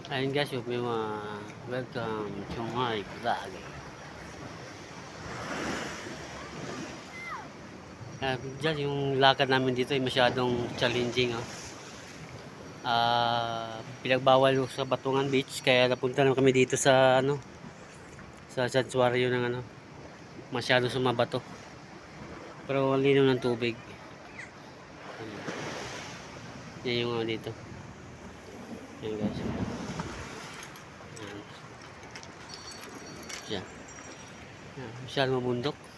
Ayun guys, yung mga welcome to my vlog. Dyan yung lakad namin dito ay masyadong challenging. Pinagbawal sa Batungan Beach kaya napunta naman kami dito sa sa sanctuaryo ng masyado sumabato. Pero ang linaw ng tubig. Yan yung dito. Yan guys. Yan. Yan. Masyado mabundok.